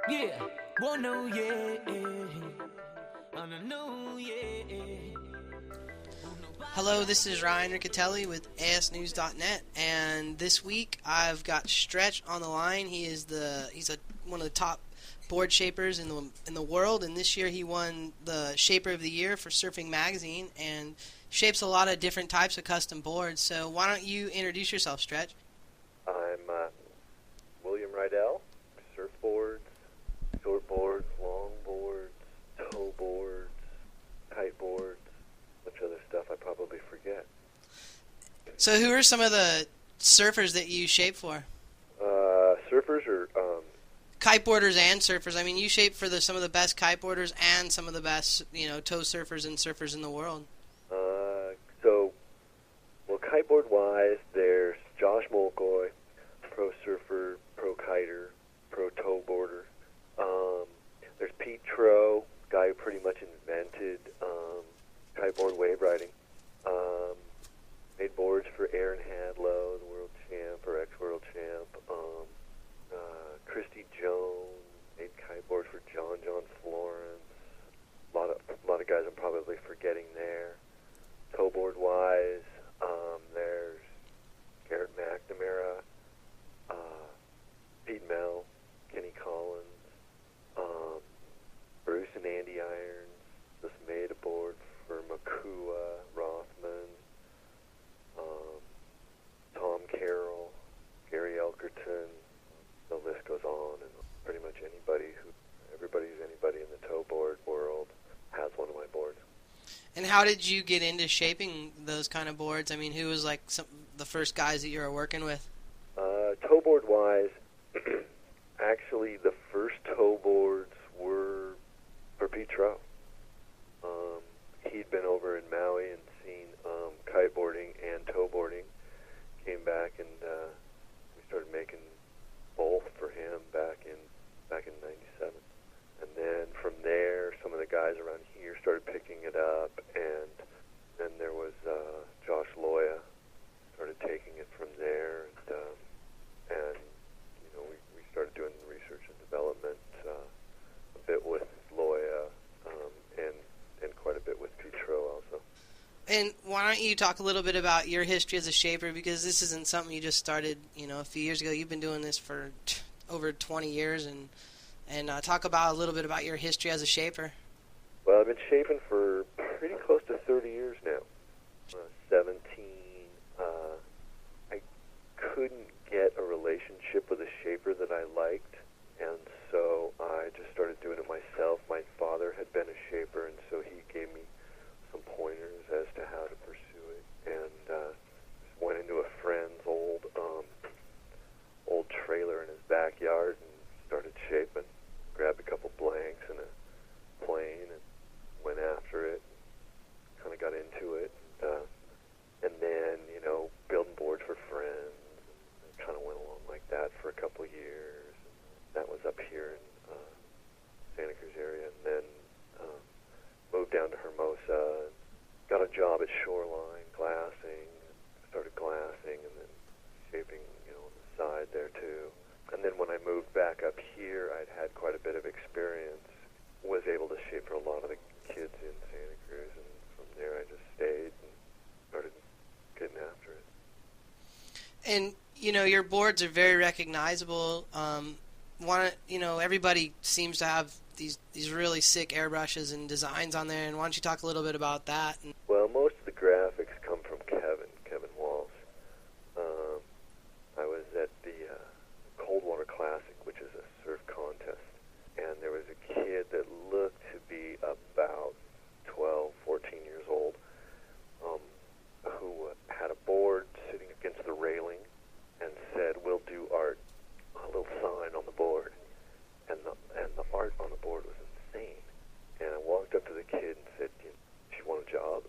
Yeah, well, no, yeah. On a no, yeah. Hello, this is Ryan Riccitelli with ASNews.net, and this week I've got Stretch on the line. He's one of the top board shapers in the world, and this year he won the Shaper of the Year for Surfing Magazine, and shapes a lot of different types of custom boards. So why don't you introduce yourself, Stretch? I'm William Riedel, surfboards, shortboards, longboards, towboards, kiteboards, much other stuff I probably forget. So who are some of the surfers that you shape for? Surfers or Kiteboarders and surfers. I mean, you shape for some of the best kiteboarders and some of the best, tow surfers and surfers in the world. kiteboard wise, there's Josh Molkoy, pro surfer, pro kiter, pro towboarder. There's Pete Tro, guy who pretty much invented kiteboard wave riding. Made boards for Aaron Hadlow, the world champ or ex-world champ. Christy Jones made kiteboards for John Florence. A lot of guys I'm probably forgetting there. Towboard wise, there's Garrett McNamara, Pete Mel, Kenny Collins, Bruce and Andy Irons just made a board for Makua, Rothman, Tom Carroll, Gary Elkerton. The list goes on, and pretty much everybody who's anybody in the towboard world has one of my boards. And how did you get into shaping those kind of boards? I mean, who was like the first guys that you were working with? Towboard wise, actually the first towboards were for Pete Tro. He'd been over in Maui and seen kiteboarding and towboarding. Came back and we started making both for him back in '97. And then from there, some of the guys around here started picking it up, and then there was Josh Loya started taking it from there, and we started doing research and development a bit with Loya, and quite a bit with Petro also. And why don't you talk a little bit about your history as a shaper, because this isn't something you just started, a few years ago. You've been doing this for over 20 years, and talk about a little bit about your history as a shaper. Well, I've been shaping for pretty close to 30 years now. 17. I couldn't get a relationship with a shaper that I liked, and so I just started doing it myself. My father had been a shaper, and so he gave me some pointers as to how to pursue it, and just went into a friend's old trailer in his backyard and started shaping. Grabbed a couple blanks and a plane and went after it. Kind of got into it, and then building boards for friends. And kind of went along like that for a couple of years. That was up here in Santa Cruz area, and then moved down to Hermosa. Got a job at Shoreline glassing. Started glassing and then shaping, on the side there too. And then when I moved back up here, I'd had quite a bit of experience. Was able to shape for a lot of the kids in Santa Cruz, and from there I just stayed and started getting after it. And your boards are very recognizable. Everybody seems to have these really sick airbrushes and designs on there. And why don't you talk a little bit about that? Well, most of the graphics come from Kevin Walsh. I was at the Coldwater Classic, which is a surf contest, and there was a kid that looked to be about 12, 14 years old, who had a board sitting against the railing and said, "We'll do art," a little sign on the board, and the art on the board was insane. And I walked up to the kid and said, "Do you want a job?"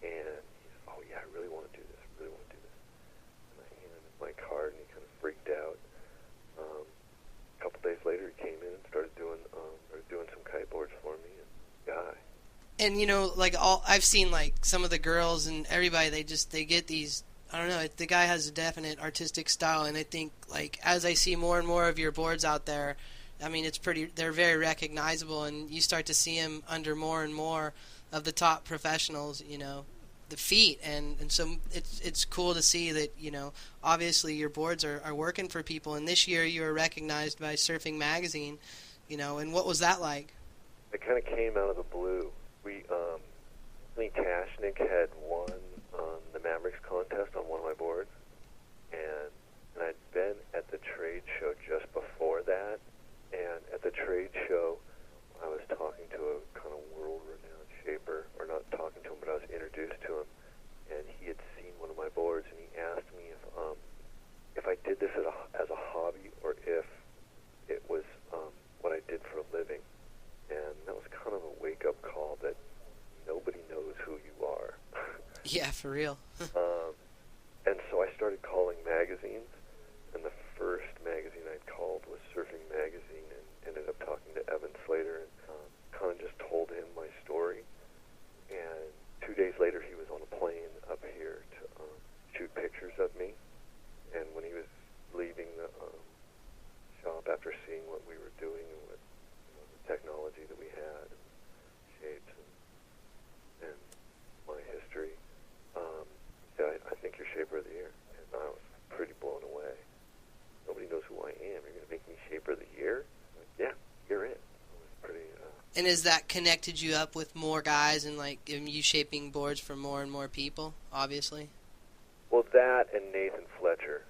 And he said, "Oh yeah, I really want to do this. And I handed him my card, and he kind of freaked out. A couple days later, he came in and started doing some kiteboards for me. And I've seen some of the girls and everybody. They get these. I don't know. The guy has a definite artistic style, and I think as I see more and more of your boards out there, I mean, they're very recognizable, and you start to see them under more and more of the top professionals, the feet, and so it's cool to see that, obviously your boards are working for people, and this year you were recognized by Surfing Magazine, and what was that like? It kind of came out of the blue. Lee Tashnik had won the Mavericks contest on one of my boards, and I'd been at the trade show just before that, and at the trade show I was talking to a kind of world-renowned shaper, or not talking to him, but I was introduced to him, and he had seen one of my boards, and he asked me if I did this as a hobby or if it was what I did for a living, and that was kind of a wake-up call that nobody knows who you are. Yeah, for real. And so I started calling magazines, and the first magazine I'd called was Surfing Magazine, and ended up talking to Evan Slater, and kind of just told him my story. And 2 days later, he was on a plane up here to shoot pictures of me. And when he was leaving the shop after seeing what we were doing and what the technology that we had, and shapes and my history, he said, I think you're Shaper of the Year. And I was pretty blown away. Nobody knows who I am. You're going to make me Shaper of the Year? I'm like, yeah, you're it. It was pretty... And has that connected you up with more guys and like you shaping boards for more and more people, obviously? Well, that and Nathan Fletcher.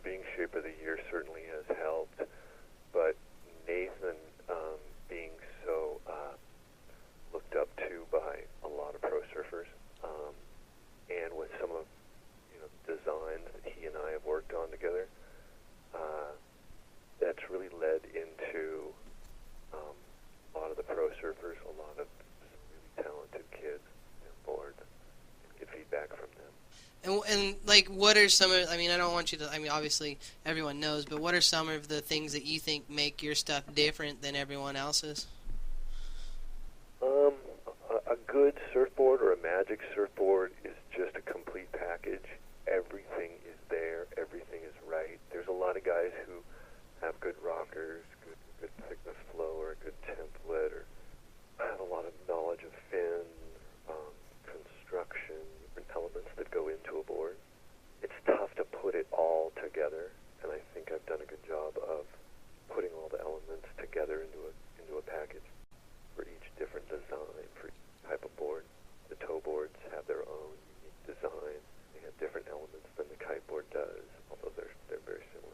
Being Shaper of the Year certainly has helped, but Nathan being so looked up to by a lot of pro surfers, and with some of the designs that he and I have worked on together, that's really led into a lot of the pro surfers, a lot of some really talented kids on board, and get feedback from them. And like, what are some of, I mean, I don't want you to, I mean, obviously everyone knows, but what are some of the things that you think make your stuff different than everyone else's? A good surfboard or a Magic surfboard is just a complete package. Everything is there. Everything is right. There's a lot of guys who have good rockers, good thickness flow, or a good template, or have a lot of knowledge of fins, construction, different elements that go into a board. It's tough to put it all together, and I think I've done a good job of putting all the elements together into a package for each different design, for each type of board. The toe boards have their own unique design. They have different elements than the kiteboard does, although they're very similar.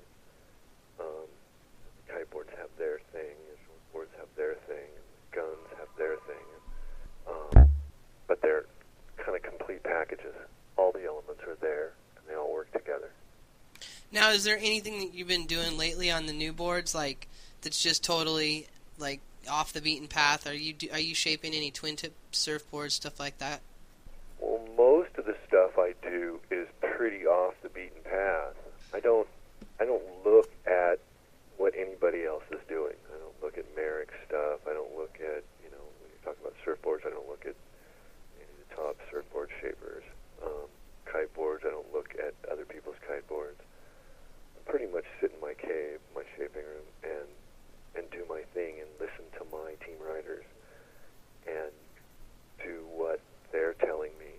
The kiteboards have their thing, the shortboards have their thing, and the guns have their thing. But they're kind of complete packages. All the elements are there, and they all work together. Now, is there anything that you've been doing lately on the new boards, like, that's just totally, like, off the beaten path? Are you shaping any twin tip surfboards, stuff like that? Well, most of the stuff I do is pretty off the beaten path. I don't look at what anybody else is doing. I don't look at Merrick's stuff. I don't look at, when you talk about surfboards, I don't look at any of the top surfboard shapers. Kiteboards, I don't look at other people's kiteboards. I pretty much sit in my cave, my shaping room, and do my thing and listen to my team riders and do what they're telling me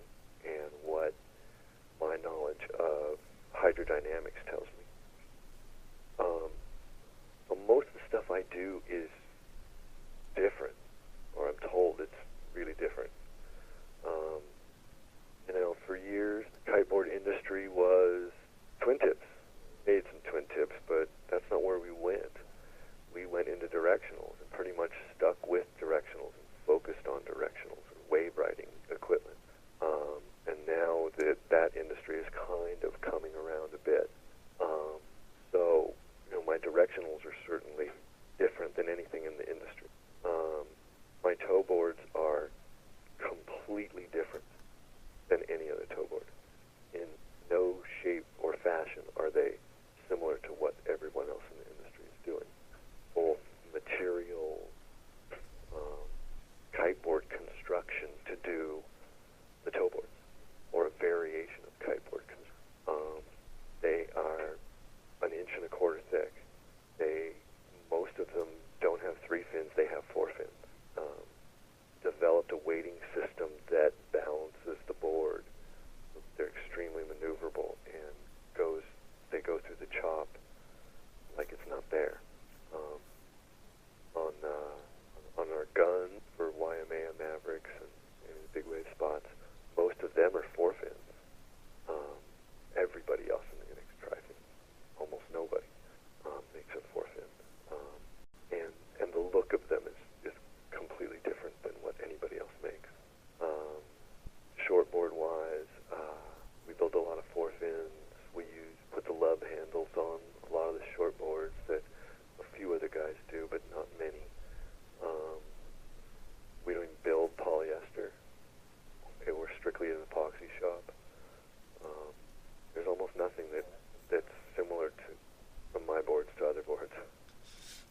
and what my knowledge of hydrodynamics tells me. So most of the stuff I do is different, or I'm told it's really different. For years, the kiteboard industry was twin tips. Made some twin tips, but that's not where we went. We went into directionals and pretty much stuck with directionals and focused on directionals and wave riding equipment. And now that industry is kind of coming around a bit. So, my directionals are certainly different than anything in the industry. My toe boards are completely different than any other toe board. In no shape or fashion are they similar to what everyone else in the industry is doing. Both material, kiteboard construction to do the toe boards, or a variation of kiteboard construction. They are 1.25 inches thick. They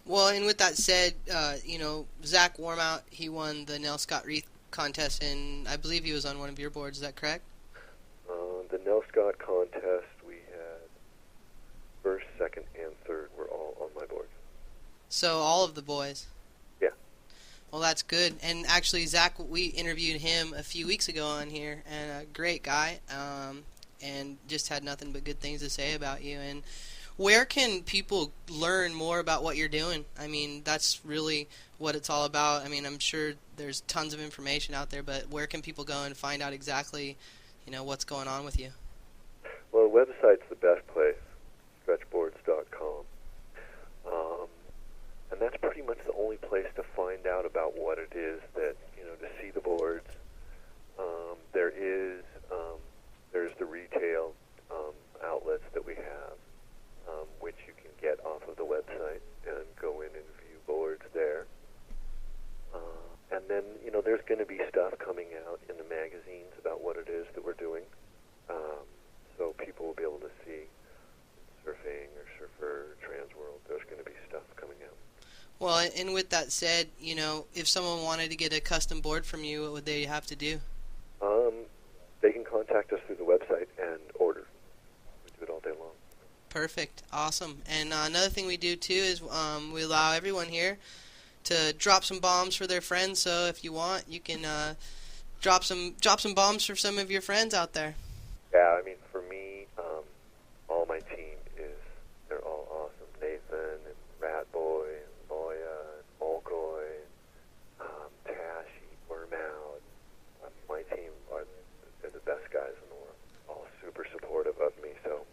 Well, and with that said, Zach Warmout, he won the Nell Scott Wreath contest, and I believe he was on one of your boards. Is that correct? The Nell Scott contest, we had first, second, and third were all on my board. So all of the boys. Yeah. Well, that's good. And actually, Zach, we interviewed him a few weeks ago on here, and a great guy, and just had nothing but good things to say about you. And where can people learn more about what you're doing? I mean, that's really what it's all about. I mean, I'm sure there's tons of information out there, but where can people go and find out exactly, what's going on with you? Well, the website's the best place, stretchboards.com. And that's pretty much the only place to find out about what it is that, to see the boards. There's the retail outlets that we have, which you can get off of the website and go in and view boards there. And then, there's going to be stuff coming out in the magazines about what it is that we're doing. So people will be able to see surfing or surfer, trans world. There's going to be stuff coming out. Well, and with that said, if someone wanted to get a custom board from you, what would they have to do? They can contact us through the website and order. We do it all day long. Perfect. Awesome. And another thing we do, too, is we allow everyone here to drop some bombs for their friends. So if you want, you can drop some bombs for some of your friends out there. Yeah, I mean, for me, all my team they're all awesome. Nathan and Ratboy and Loya and Molkoy and Tashi, Wormout. My team they're the best guys in the world. All super supportive of me. So,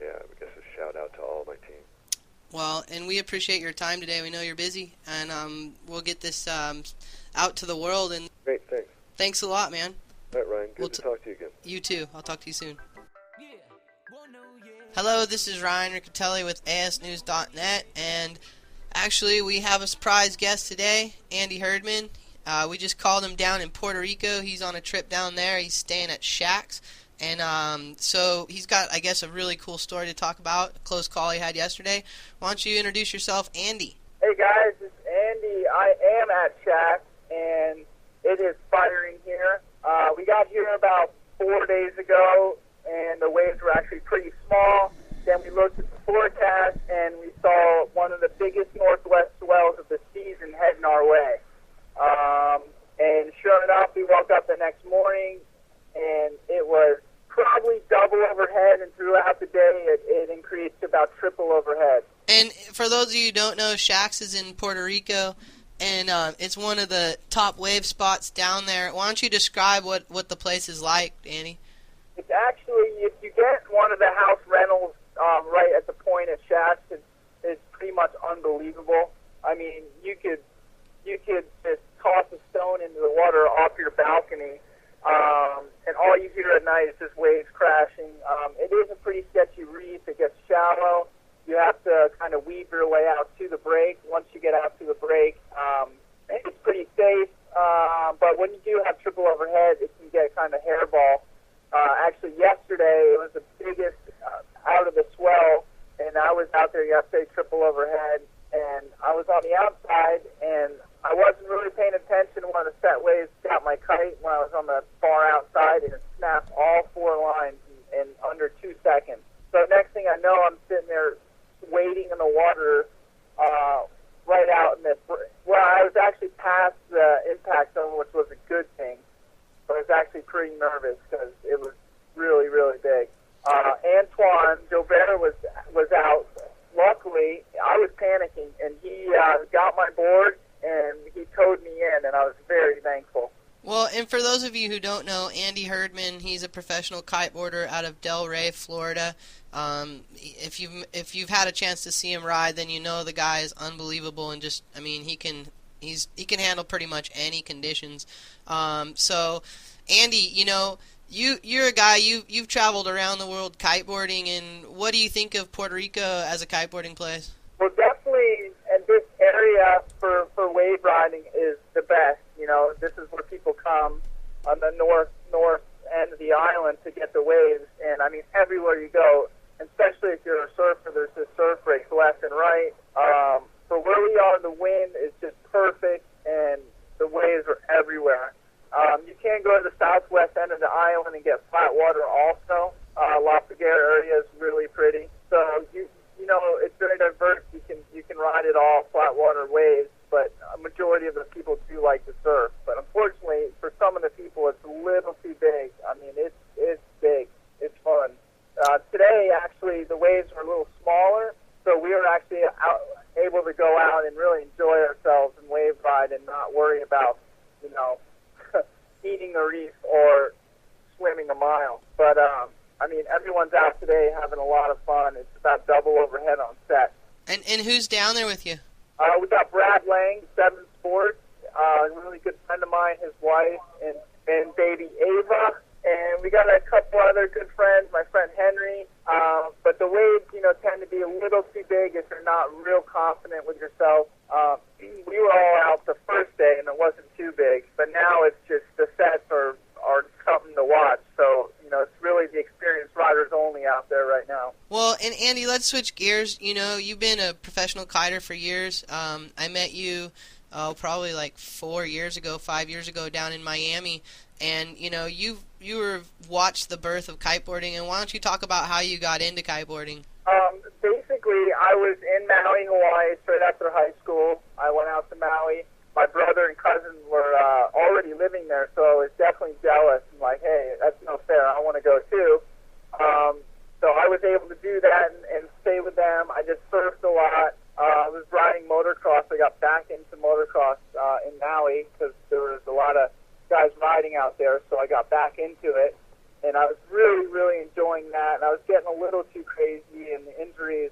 yeah, I guess a shout out to all my team. Well, and we appreciate your time today. We know you're busy, and we'll get this out to the world. And great, thanks. Thanks a lot, man. All right, Ryan. Good to talk to you again. You too. I'll talk to you soon. Hello, this is Ryan Riccitelli with ASNews.net, and actually we have a surprise guest today, Andy Hurdman. We just called him down in Puerto Rico. He's on a trip down there. He's staying at Shacks, and so he's got, I guess, a really cool story to talk about, a close call he had yesterday. Why don't you introduce yourself, Andy? Hey guys, it's Andy. I am at Shacks, and it is firing here. We got here about 4 days ago, and the waves were actually pretty small. Then we looked at the forecast, and we saw one of the biggest northwest swells of the season heading our way. And sure enough, we woke up the next morning, and it was probably double overhead, and throughout the day, it increased to about triple overhead. And for those of you who don't know, Shacks is in Puerto Rico, and it's one of the top wave spots down there. Why don't you describe what the place is like, Andy? It's actually, if you get one of the house rentals right at the point at Shacks, it's pretty much unbelievable. I mean, you could just toss a stone into the water off your balcony, and all you hear at night is just waves crashing. It is a pretty sketchy reef. It gets shallow. You have to kind of weave your way out to the break. Once you get out to the break, it's pretty safe. But when you do have triple overhead, it can get kind of hairball. Actually, yesterday it was the biggest out of the swell, and I was out there yesterday, triple overhead, and I was on the outside, and I wasn't really paying attention when the set waves got my kite when I was on the far outside, and it snapped all four lines in under 2 seconds. So next thing I know, I'm sitting there waiting in the water right out in this. Well, I was actually past the impact zone, which was a good thing. But I was actually pretty nervous because it was really, really big. Antoine Jobert was out. Luckily, I was panicking, and he got my board, and he towed me in, and I was very thankful. Well, and for those of you who don't know, Andy Hurdman, he's a professional kiteboarder out of Delray, Florida. If you've had a chance to see him ride, then you know the guy is unbelievable, and just, I mean, he can handle pretty much any conditions. So, Andy, you're a guy, you've traveled around the world kiteboarding, and what do you think of Puerto Rico as a kiteboarding place? Well, definitely, and this area for wave riding is the best. This is where people come on the north end of the island to get the waves, and I mean, everywhere you go, especially if you're a surfer, there's just surf breaks left and right. for where we are, the wind is just perfect, and the waves are everywhere. You can go to the southwest end of the island and get flat water also. La Figuera area is really pretty. So you know it's very diverse. You can ride it all, flat water waves, but a majority of the people do like to surf. But unfortunately, for some of the people, it's a little too big. I mean, it's big. It's fun. Today, actually, the waves were a little smaller, so we were actually able to go out and really enjoy ourselves and wave ride and not worry about, you know, eating the reef or swimming a mile. But, I mean, everyone's out today having a lot of fun. It's about double overhead on set. And who's down there with you? We got Brad Lang, 7 Sports, a really good friend of mine, his wife, and baby Ava. And we got a couple other good friends, my friend Henry. But the waves, you know, tend to be a little too big if you're not real confident with yourself. We were all out the first day, and it wasn't too big. But now it's just the sets are something to watch. So, you know, it's really the experienced riders only out there right now. Well, and Andy, let's switch gears. You know, you've been a professional kiter for years. I met you probably like 5 years ago down in Miami. And, you know, you were watched the birth of kiteboarding, and why don't you talk about how you got into kiteboarding? Basically, I was in Maui, Hawaii, straight after high school. I went out to Maui. My brother and cousin were already living there, so I was definitely jealous. I'm like, hey, that's no fair. I want to go too. So I was able to do that and stay with them. I just surfed a lot. I was riding motocross. I got back into motocross in Maui because there was a lot of guys riding out there, so I got back into it, and I was really, really enjoying that, and I was getting a little too crazy, and the injuries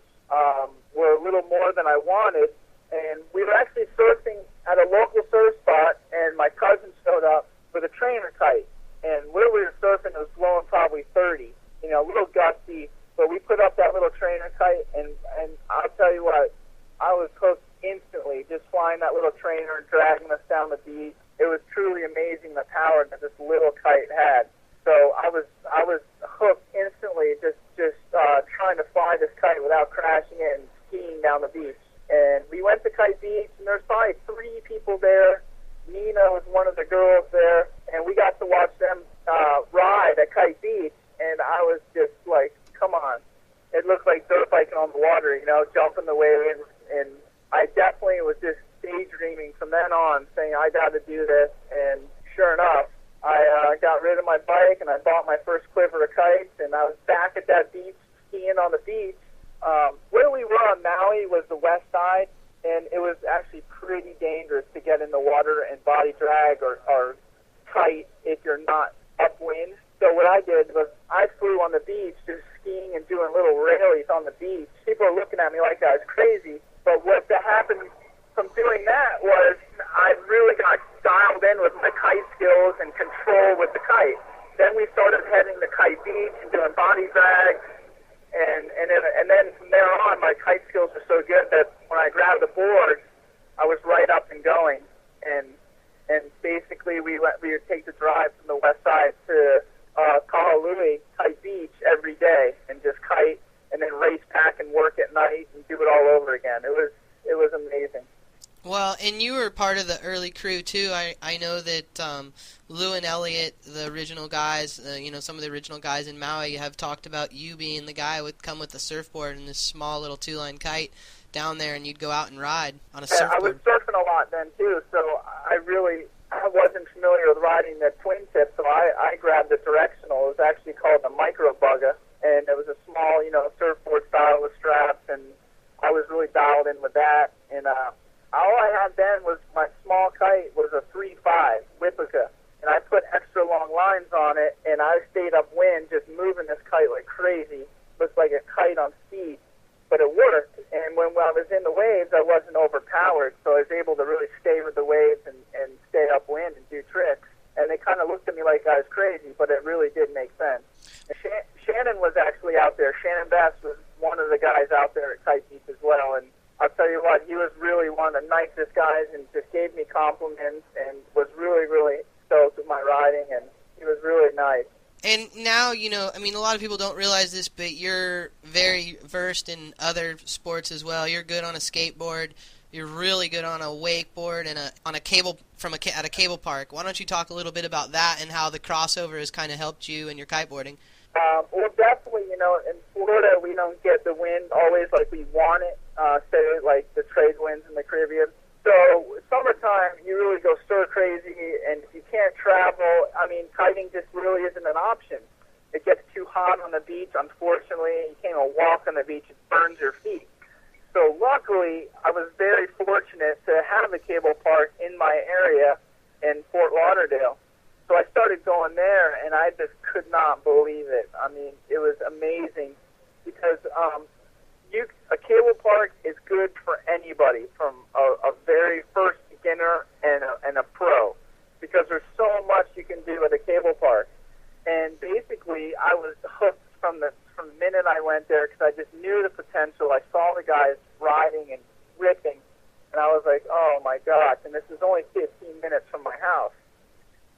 were a little more than I wanted, and we were actually surfing at a local surf spot, and my cousin showed up with a trainer kite, and where we were surfing, it was blowing probably 30, you know, a little gusty, but we put up that little trainer kite, and I'll tell you what, I was hooked instantly, just flying that little trainer and dragging us down the beach. It was truly amazing the power that this little kite had. So I was hooked instantly, just trying to fly this kite without crashing it and skiing down the beach. And we went to Kite Beach, and there's probably 3 people there. Nina was one of the girls there, and we got to watch them ride at Kite Beach. And I was just like, come on. It looked like dirt biking on the water, you know, jumping the waves. And I definitely was just daydreaming from then on, saying I got to do this, and sure enough, I got rid of my bike and I bought my first quiver of kites, and I was back at that beach skiing on the beach. Where we were on Maui was the west side, and it was actually pretty dangerous to get in the water and body drag or kite if you're not upwind. So what I did was I flew on the beach, just skiing and doing little railies on the beach. People are looking at me like I was crazy, but what happened from doing that was I really got dialed in with my kite skills and control with the kite. Then we started heading to Kite Beach and doing body drags, and then from there on, my kite skills were so good that when I grabbed the board, I was right up and going. And basically, we would take the drive from the west side to Kahului, Kite Beach, every day, and just kite, and then race back and work at night and do it all over again. It was amazing. Well, and you were part of the early crew, too. I know that Lou and Elliot, the original guys, you know, some of the original guys in Maui have talked about you being the guy who would come with the surfboard and this small little 2-line kite down there, and you'd go out and ride on a surfboard. I was surfing a lot then, too, so I wasn't familiar with riding the twin tip, so I grabbed the directional. It was actually called the micro bugger, and it was a small, you know, surfboard style with straps, and I was really dialed in with that, and all I had then was my small kite was a 3.5 Whippica, and I put extra long lines on it, and I stayed upwind just moving this kite like crazy. Looked like a kite on speed, but it worked. And when I was in the waves, I wasn't overpowered, so I was able to really stay with the waves and stay upwind and do tricks. And they kind of looked at me like I was crazy, but it really did make sense. And Shannon was actually out there. Shannon Bass was one of the guys out there at Kite Beach as well, and I'll tell you what, he was really one of the nicest guys and just gave me compliments and was really, really stoked with my riding, and he was really nice. And now, you know, I mean, a lot of people don't realize this, but you're very versed in other sports as well. You're good on a skateboard. you're really good on a wakeboard and on a cable at a cable park. Why don't you talk a little bit about that and how the crossover has kind of helped you in your kiteboarding? Well, definitely, in Florida, we don't get the wind always like we want it, say like the trade winds in the Caribbean. So summertime, you really go stir crazy, and if you can't travel, I mean, kiting just really isn't an option. It gets too hot on the beach, unfortunately. You can't even walk on the beach. It burns your feet. So luckily, I was very fortunate to have a cable park in my area in Fort Lauderdale. So I started going there, and I just could not believe it. I mean, it was amazing because a cable park is good for anybody, from a very first beginner and a pro, because there's so much you can do at a cable park. And basically, I was hooked from the minute I went there because I just knew the potential. I saw the guys riding and ripping, and I was like, oh my gosh, and this is only 15 minutes from my house.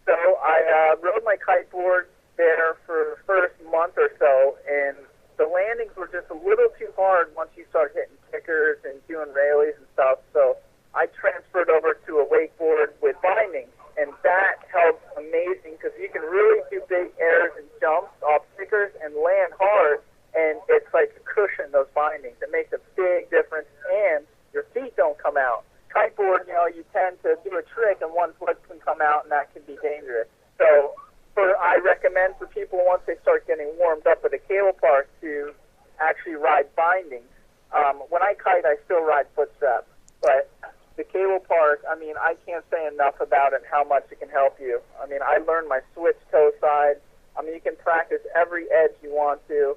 So I rode my kiteboard there for the first month or so, and the landings were just a little too hard once you start hitting kickers and doing railies and stuff. So I transferred over to a wakeboard with bindings, and that helps amazing because you can really do big airs and jumps off kickers and land hard, and it's like a cushion, those bindings. It makes a big difference, and your feet don't come out. Kiteboard, you tend to do a trick and one foot can come out, and that can be dangerous. So I recommend for people, once they start getting warmed up at a cable park, to actually ride bindings. When I kite, I still ride foot straps, but the cable park, I mean, I can't say enough about it, how much it can help you. I mean, I learned my switch toe side. I mean, you can practice every edge you want to,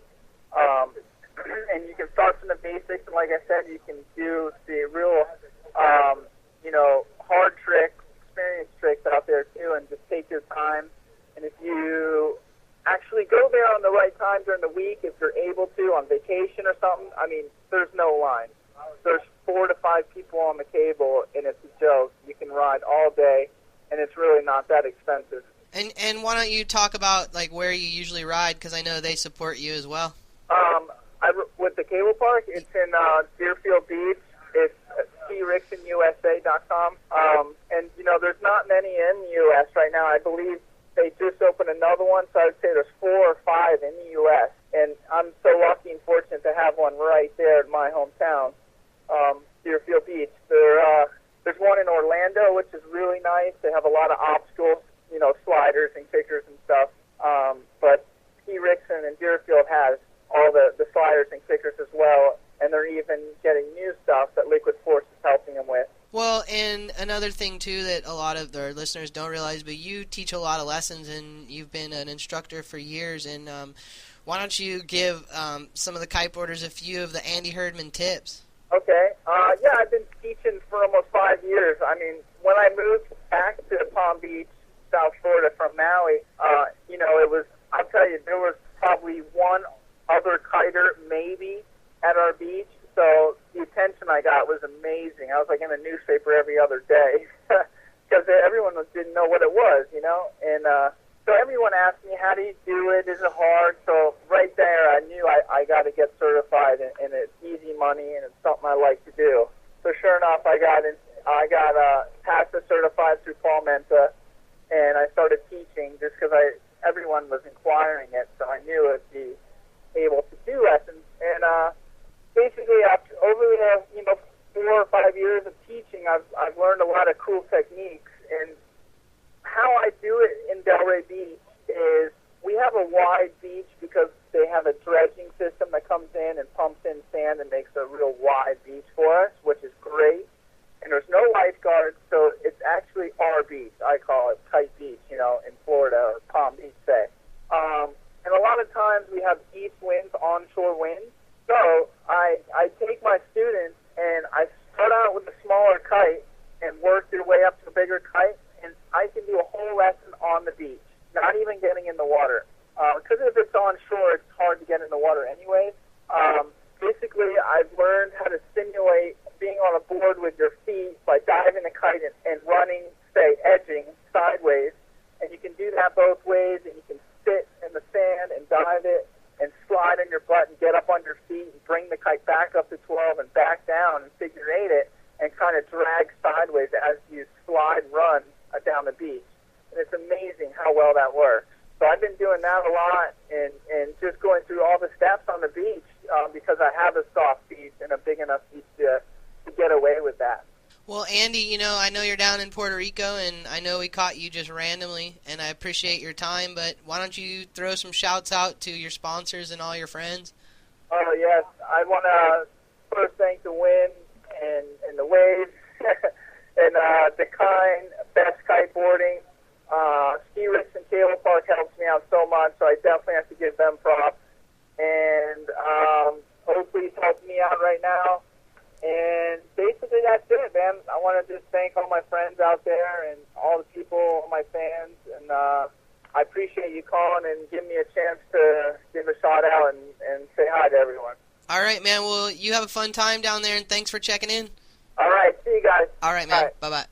and you can start from the basics, and like I said, you can do the real hard tricks, experience tricks out there too, and just take your time. And if you actually go there on the right time during the week, if you're able to, on vacation or something, I mean, there's no line. There's 4 to 5 people on the cable, and it's a joke. You can ride all day, and it's really not that expensive. And why don't you talk about like where you usually ride, because I know they support you as well. With the cable park, it's in Deerfield Beach. It's tricksonusa.com. And, there's not many in the U.S. right now. I believe they just opened another one, so I would say there's 4 or 5 in the U.S. And I'm so lucky and fortunate to have one right there in my hometown, Deerfield Beach. There's one in Orlando, which is really nice. They have a lot of obstacles, sliders and kickers and stuff. But T. Rickson and Deerfield has all the sliders and kickers as well, and they're even getting new stuff that Liquid Force is helping them with. Well, and another thing, too, that a lot of their listeners don't realize, but you teach a lot of lessons, and you've been an instructor for years, and why don't you give some of the kiteboarders a few of the Andy Hurdman tips? Okay. Yeah, I've been teaching for almost 5 years. I mean, when I moved back to Palm Beach, South Florida from Maui, it was, I'll tell you, there was probably one other kiter maybe at our beach. So the attention I got was amazing. I was like in the newspaper every other day because everyone didn't know what it was, And so everyone asked me, how do you do it? Is it hard? So right there, I knew I got to get certified, and it's easy money, and it's something I like to do. So sure enough, I got PASA certified through Paul Menta, and I started teaching just because everyone was inquiring it, so I knew I'd be able to do lessons. And basically, over the 4 or 5 years of teaching, I've learned a lot of cool techniques. And how I do it in Delray Beach is we have a wide beach because they have a dredging system that comes in and pumps in sand and makes a real wide beach for us, which is great. And there's no lifeguards, so it's actually our beach. I call it Kite Beach, in Florida, or Palm Beach, say. And a lot of times we have east winds, onshore winds. So I take my students and I start out with a smaller kite and work their way up to a bigger kite, and I can do a whole lesson on the beach, not even getting in the water. Because if it's onshore, it's hard to get in the water anyways. Basically, I've learned how to simulate and kind of drag sideways as you slide run down the beach. And it's amazing how well that works. So I've been doing that a lot and just going through all the steps on the beach because I have a soft beach and a big enough beach to get away with that. Well, Andy, I know you're down in Puerto Rico, and I know we caught you just randomly, and I appreciate your time, but why don't you throw some shouts out to your sponsors and all your friends? Oh, yes. I want to first thank the wind and the waves and the kind, best kiteboarding. Ski Rigs and Cable Park helps me out so much, so I definitely have to give them props. And Oakley's helping me out right now. And basically that's it, man. I want to just thank all my friends out there and all the people, all my fans. And I appreciate you calling and giving me a chance to give a shout out and say hi to everyone. All right, man. Well, you have a fun time down there, and thanks for checking in. All right. See you guys. All right, man. Bye-bye.